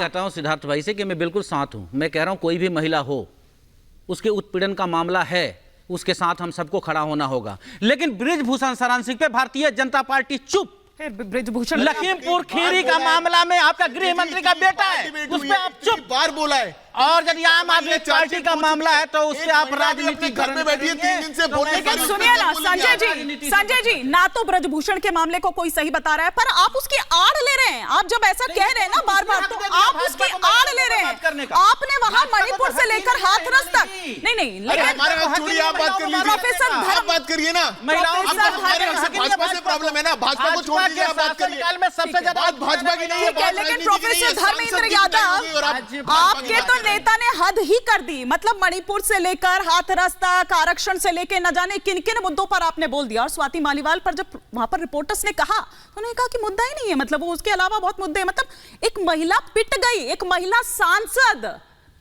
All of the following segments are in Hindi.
कहता हूं सिद्धार्थ भाई से कि मैं बिल्कुल साथ हूं। मैं कह रहा हूं कोई भी महिला हो, उसके उत्पीड़न का मामला है, उसके साथ हम सबको खड़ा होना होगा। लेकिन बृजभूषण शरण सिंह पे भारतीय जनता पार्टी चुप। बृजभूषण लखीमपुर खीरी का मामला में आपका गृह मंत्री का बेटा है, उस पे आप चुप बार बोला है। और यदि आम आदमी पार्टी का मामला है तो उससे आप राजनीति घर में बैठी है 3 दिन से बोल रही है। सुनिए ना संजय जी, ना तो ब्रजभूषण के मामले को कोई सही बता रहा है, पर आप उसकी आड़ ले रहे हैं। आप जब ऐसा कह रहे हैं ना बार बार, तो आप उसकी आड़ ले रहे हैं। आपने वहां मणिपुर से लेकर हाथरस तक नहीं, लेकिन आप बात कर लीजिए, प्रोफेसर आप बात करिए ना। भाजपा से प्रॉब्लम है ना, भाजपा को छोड़ दीजिए, आप बात करिए। सबसे ज्यादा भाजपा की नहीं है, लेकिन प्रोफेसर धर्मेंद्र यादव, आपके तो नेता ने हद ही कर दी। मतलब मणिपुर से लेकर हाथरस तक, आरक्षण से लेकर न जाने किन किन मुद्दों पर आपने बोल दिया। और स्वाति मालीवाल पर जब वहां पर रिपोर्टर्स ने कहा, तो उन्होंने कहा कि मुद्दा ही नहीं है, मतलब वो उसके अलावा बहुत मुद्दे हैं। मतलब एक महिला पिट गई, एक महिला सांसद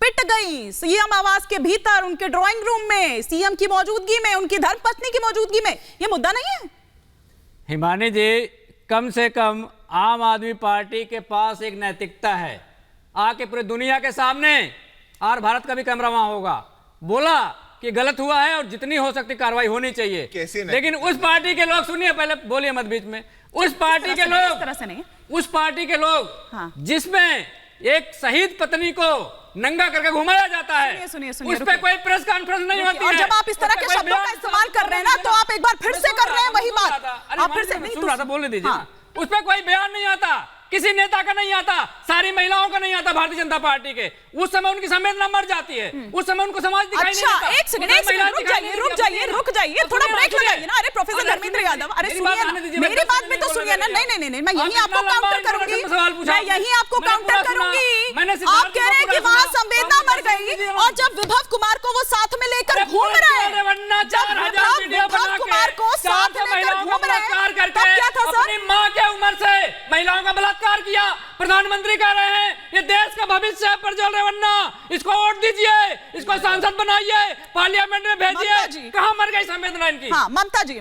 पिट गई सीएम आवास के भीतर, उनके ड्राइंग रूम में, सीएम की मौजूदगी में, उनकी धर्मपत्नी की मौजूदगी में। ये मुद्दा नहीं है? हिमानी जी, कम से कम आम आदमी पार्टी के पास एक नैतिकता है। आके पूरे दुनिया के सामने, और भारत का भी कैमरा वहां होगा, बोला कि गलत हुआ है और जितनी हो सकती कार्रवाई होनी चाहिए। कैसे नहीं? लेकिन उस पार्टी के लोग, सुनिए पहले, बोलिए मत बीच में, उस पार्टी के लोग, तरह से नहीं, उस पार्टी के लोग हाँ। जिसमें एक शहीद पत्नी को नंगा करके घुमाया जाता है, सुनिए, उस पर कोई प्रेस कॉन्फ्रेंस नहीं होती है। और जब आप इस तरह के शब्दों का इस्तेमाल कर रहे हैं ना, तो आप एक बार फिर से कर रहे हैं वही बात। आप फिर से नहीं सुन रहा था, बोलने दीजिए ना। उस पर कोई बयान नहीं आता, किसी नेता का नहीं आता, सारी महिलाओं का नहीं आता भारतीय जनता पार्टी के। उस समय उनकी संवेदना मर जाती है, उस समय उनको समाज दिखाई नहीं देता। एक सेकंड रुक जाइए, थोड़ा ब्रेक लगाइए ना। अरे प्रोफेसर धर्मेंद्र यादव, अरे सुनिए ना, मेरी बात भी तो सुनिए ना। नहीं, मैं यही आपको काउंटर करूंगी, मैं यही आपको काउंटर करूंगी। आप कह रहे हैं कि वहां संवेदना मर गई, और जब विभव कुमार को वो साथ में लेकर घूम रहे हैं, जब विभव कुमार को साथ लेकर घूम रहे हैं, तब क्या था सर? अपनी मां के उम्र से महिलाओं का बलात्कार किया। प्रधानमंत्री कह रहे हैं ये देश का भविष्य है प्रज्वल रेवन्ना, इसको वोट दीजिए, इसको सांसद बनाइए, पार्लियामेंट में भेजिए। कहां मर गई संवेदना इनकी? हाँ, ममता जी,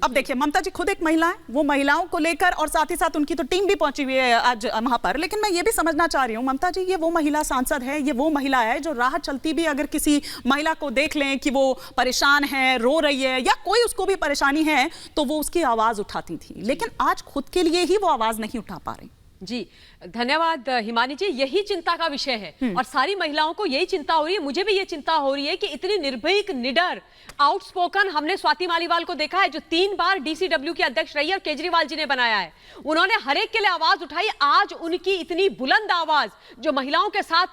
अब देखिए, ममता जी खुद एक महिला है, वो महिलाओं को लेकर, और साथ ही साथ उनकी तो टीम भी पहुंची हुई है आज वहां पर। लेकिन मैं ये भी समझना चाह रही हूँ, ममता जी, ये वो महिला सांसद है, ये वो महिला है जो राह चलती भी अगर किसी महिला को देख लें कि वो परेशान है, रो रही है, या कोई उसको भी परेशानी है, तो वो उसकी आवाज उठाती थी। लेकिन आज खुद के लिए ही वो आवाज नहीं उठा पा रही। जी धन्यवाद हिमानी जी, यही चिंता का विषय है और सारी महिलाओं को यही चिंता हो रही है। मुझे भी ये चिंता हो रही है कि इतनी निर्भीक, निडर, आउटस्पोकन हमने स्वाति मालीवाल को देखा है, जो 3 बार डीसीडब्ल्यू की अध्यक्ष रही है और केजरीवाल जी ने बनाया है। उन्होंने हर एक के लिए आवाज उठाई। आज उनकी इतनी बुलंद आवाज जो महिलाओं के साथ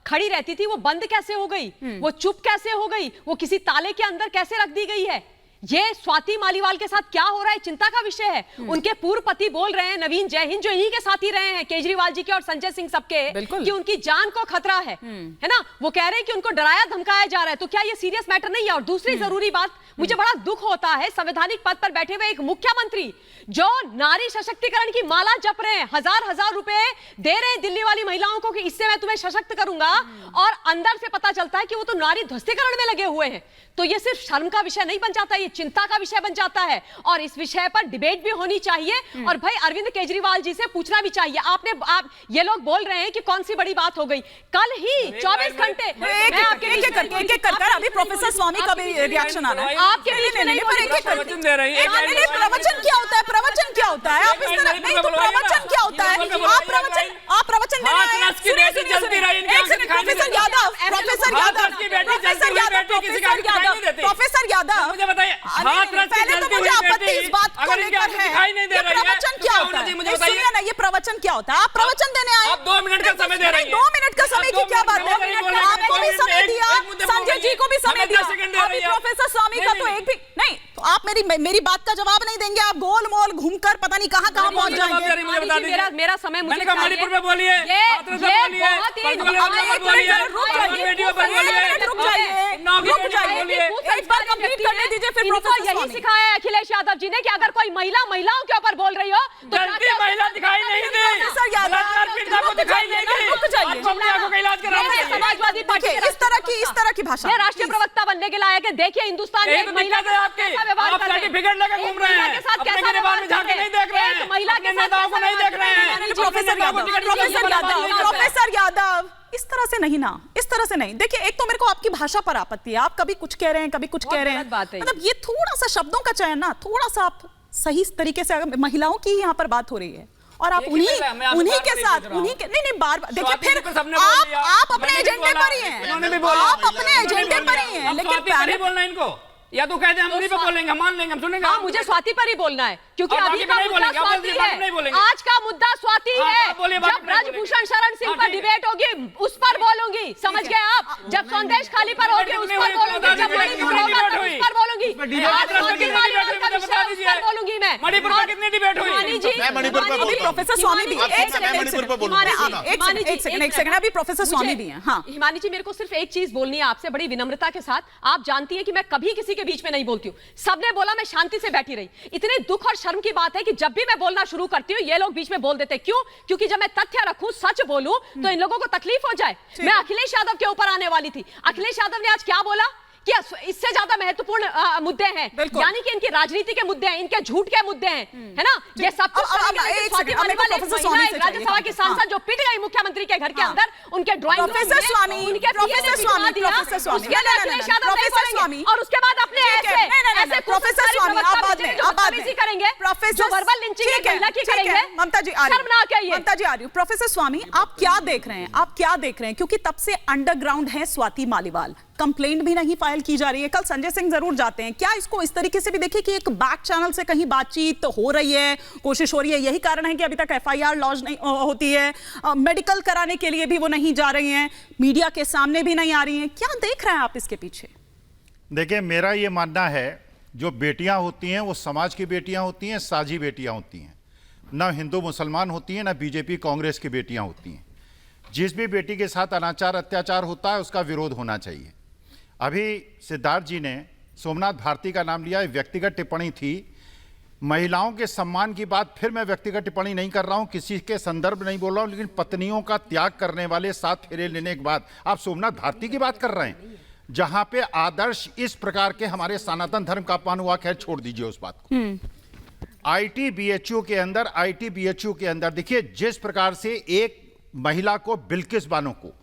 खड़ी रहती थी, वो बंद कैसे हो गई? वो चुप कैसे हो गई? वो किसी ताले के अंदर कैसे रख दी गई है? ये स्वाति मालीवाल के साथ क्या हो रहा है, चिंता का विषय है। उनके पूर्व पति बोल रहे हैं, नवीन जयहिंद, जो इन्हीं के साथ ही रहे हैं, केजरीवाल जी के और संजय सिंह सबके, कि उनकी जान को खतरा है ना। वो कह रहे हैं कि उनको डराया धमकाया जा रहा है। तो क्या ये सीरियस मैटर नहीं है? और दूसरी जरूरी बात, मुझे बड़ा दुख होता है, संवैधानिक पद पर बैठे हुए एक मुख्यमंत्री जो नारी सशक्तिकरण की माला जप रहे हैं, हजार रुपए दे रहे हैं दिल्ली वाली महिलाओं को कि इससे मैं तुम्हें सशक्त करूंगा, और अंदर से पता चलता है कि वो तो नारी ध्वस्तीकरण में लगे हुए हैं। तो ये सिर्फ शर्म का विषय नहीं बन जाता, ये चिंता का विषय बन जाता है। और इस विषय पर डिबेट भी होनी चाहिए, और भाई अरविंद केजरीवाल जी से पूछना भी चाहिए। आप ये लोग बोल रहे हैं कि कौन सी बड़ी बात हो गई। कल ही 24 घंटे एक एक कर अभी प्रोफेसर स्वामी का भी रिएक्शन आ रहा है आपके प्रवचन दे रही है। प्रवचन क्या होता है? प्रवचन क्या होता है? आप इस तरह नहीं, तो प्रवचन क्या होता है? आप प्रवचन देना है। प्रोफेसर यादव, मुझे बताइए, पहले तो मुझे आपत्ति इस बात को लेकर है, ये प्रवचन क्या होता है? सुनिए ना, ये प्रवचन क्या होता है? आप प्रवचन देने आए, आप 2 मिनट का समय दे रही हैं। 2 मिनट का समय की क्या बात है? आपको भी समय दिया, संजय जी को भी समय दिया, अभी प्रोफेसर स्वामी का तो एक भी नहीं। तो आप मेरी बात का जवाब नहीं देंगे, आप गोल मोल घूमकर पता नहीं कहाँ पहुंच जाएंगे। मेरा समय मुझे मणिपुर में बोलिए, यही सिखाया है अखिलेश यादव जी ने कि अगर कोई महिलाओं के ऊपर बोल रही हो तो महिला दिखाई नहीं दी, रुक जाइए। आपको अपनी आंखों का इलाज कराना देखिए, चाहिए। समाजवादी पार्टी देखिए, के इस तरह की भाषा ये राष्ट्रीय प्रवक्ता बनने के लायक है। देखिए हिंदुस्तान में यही एक तो महिला दिक्कत है आपकी। कैसा व्यवहार आप कर रहे हैं। सर्टिफिकेट लेकर घूम एक रहे महिला हैं। के साथ अपने कैसा गिरबान में व्यवहार झांक के कर नहीं देख रहे एक हैं। महिला अपने के साथ नेताओं को कैसा नहीं देख रहे हैं। व्यवहार कर प्रोफेसर हैं। यादव, इस तरह से नहीं ना, इस तरह से नहीं। देखिए, एक तो मेरे को आपकी भाषा पर आपत्ति है, आप कभी कुछ कह रहे हैं, कभी कुछ बहुत कह रहे गलत बात है हैं। ये। मतलब ये थोड़ा सा शब्दों का चयन ना, थोड़ा सा आप सही तरीके से, अगर महिलाओं की ही यहाँ पर बात हो रही है और आप देखिए, मैं आपसे उन्हीं बार के बार साथ पूछ रहा हूं। उन्हीं के नहीं बार बार देखिए, स्वाति फिर जी को सबने बोल दिया। आप अपने मैंने भी एजेंडे बोला, पर ही इन्होंने भी हैं, बोला। आप अपने एजेंडे पर ही हैं, अब लेकिन स्वाति पर ही पैनल बोलना इनको, या तो कहते हैं हम उन्हीं पे बोलेंगे, हम मान लेंगे, हम सुनेंगे। हाँ, मुझे स्वाति पर ही बोलना है क्योंकि और अभी बाकी का पे नहीं मुद्दा बोलेंगे, आप स्वाति बाकी नहीं है। बोलेंगे। आज का मुद्दा स्वाति हाँ, है। आप बोलिए, बाकी जब नहीं ब्रजभूषण शरण सिंह हाँ, पर ठीक है। डिबेट होगी उस पर बोलूंगी, समझ गए आप? जब संदेश खाली पर होगी उस पर बोलूंगी, जब मणिपुर होगा तब उस पर बोलूंगी, आज स्वाति मालीवाल का विषय है, उस पर बोलूंगी मैं। मणिपुर पर कितनी डिबेट हुई? हिमानी जी, मैं मणिपुर पर हिमानी जी, बोलता हूं। प्रोफेसर स्वामी भी आप एक मैं सेकंड, मणिपुर पर बोलूंगा, हिमानी जी, सुना। हिमानी जी, एक सेकंड, अभी प्रोफेसर स्वामी भी हैं। हाँ, हिमानी जी, मेरे को सिर्फ एक चीज बोलनी है आपसे बड़ी विनम्रता के साथ। आप जानती है कि मैं कभी किसी के बीच में नहीं बोलती हूँ। सबने बोला, मैं शांति से बैठी रही। इतने दुख और शर्म की बात है कि जब भी मैं बोलना शुरू करती हूँ ये लोग बीच में बोल देते। क्यों? क्योंकि जब मैं तथ्य रखूं, सच बोलूं तो इन लोगों को तकलीफ हो जाए। मैं अखिलेश यादव के ऊपर आने वाली थी। अखिलेश यादव ने आज क्या बोला कि इससे ज्यादा महत्वपूर्ण मुद्दे हैं, यानी कि इनकी राजनीति के मुद्दे हैं, इनके झूठ के मुद्दे हैं, है ना? ये सब कुछ स्वाति मालीवाल एक महिला, एक राज्यसभा की सांसद जो पिट गई मुख्यमंत्री के घर के अंदर, उनके ड्राइंग प्रोफेसर स्वामी, प्रोफेसर स्वामी, और उसके बाद अपने ऐसे प्रोफेसर स्वामी, आप बाद में करेंगे, जो वर्बल लिंचिंग एक महिला की करेंगे। ममता जी आ रही है, ममता जी आ रही है। प्रोफेसर स्वामी, आप क्या देख रहे हैं? आप क्या देख रहे हैं? क्योंकि तब से अंडरग्राउंड है स्वाति मालीवाल, कंप्लेंट भी नहीं फाइल की जा रही है। कल संजय सिंह जरूर जाते हैं। क्या इसको इस तरीके से भी देखिए कि एक बैक चैनल से कहीं बातचीत हो रही है, कोशिश हो रही है, यही कारण है कि अभी तक एफआईआर लॉन्च नहीं होती है, मेडिकल कराने के लिए भी वो नहीं जा रही हैं, मीडिया के सामने भी नहीं आ रही हैं। क्या देख रहे हैं आप इसके पीछे? देखिए, मेरा ये मानना है, जो बेटियां होती हैं वो समाज की बेटियां होती हैं, साझी बेटियां होती हैं, ना हिंदू मुसलमान होती हैं, ना बीजेपी कांग्रेस की बेटियां होती हैं। जिस भी बेटी के साथ अनाचार अत्याचार होता है उसका विरोध होना चाहिए। अभी सिद्धार्थ जी ने सोमनाथ भारती का नाम लिया, व्यक्तिगत टिप्पणी थी। महिलाओं के सम्मान की बात फिर मैं व्यक्तिगत टिप्पणी नहीं कर रहा हूं, किसी के संदर्भ नहीं बोल रहा हूं, लेकिन पत्नियों का त्याग करने वाले 7 फेरे लेने के बाद आप सोमनाथ भारती की बात कर रहे हैं, जहां पे आदर्श इस प्रकार के हमारे सनातन धर्म का अपमान हुआ। खैर छोड़ दीजिए उस बात को। आईटीबीएचयू के अंदर देखिए, जिस प्रकार से एक महिला को, बिल्किस बानो को,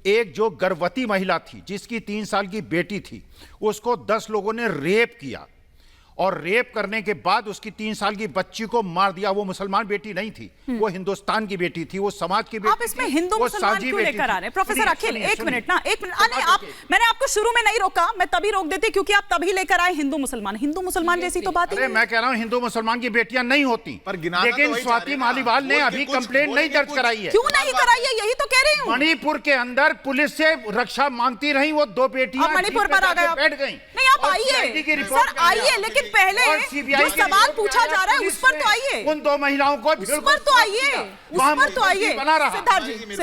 एक जो गर्भवती महिला थी जिसकी 3 साल की बेटी थी, उसको 10 लोगों ने रेप किया और रेप करने के बाद उसकी 3 साल की बच्ची को मार दिया। वो मुसलमान बेटी नहीं थी, वो हिंदुस्तान की बेटी थी, वो समाज की बेटी आप इसमें हिंदू मुसलमान क्यों लेकर आ रहे हैं? प्रोफेसर अखिल, एक मिनट ना, एक मिनट। नहीं, आप, मैंने आपको शुरू में नहीं रोका, मैं तभी रोक देती क्योंकि आप तभी लेकर आए हिंदू मुसलमान जैसी तो बात ही अरे नहीं। मैं कह रहा हूं हिंदू मुसलमान की बेटियां नहीं होती, पर गिनाना लेकिन तो वही स्वाति चाह रहे हैं मालीवाल ना। ने वो अभी कुछ कंप्लेंट नहीं बोलेंगे, दर्ज कुछ कराई है। क्यों नहीं कराई है? यही तो कह रही हूँ। मणिपुर के अंदर पुलिस से रक्षा मांगती रही वो 2 बेटियां, आप मणिपुर जीप पे पर आ गए, जाके बैठ गई। नहीं, आप और आइए CID की रिपोर्ट सर, में आया। आइए, लेकिन पहले और CBI जो की सवाल रिपोर्ट पूछा में आया, जा रहा है पुलिस उस पर तो ने आइए, उन 2 महिलाओं को उस पर तो आइए, उस पर तो आइए। बना रहा। सिद्धार्थ जी,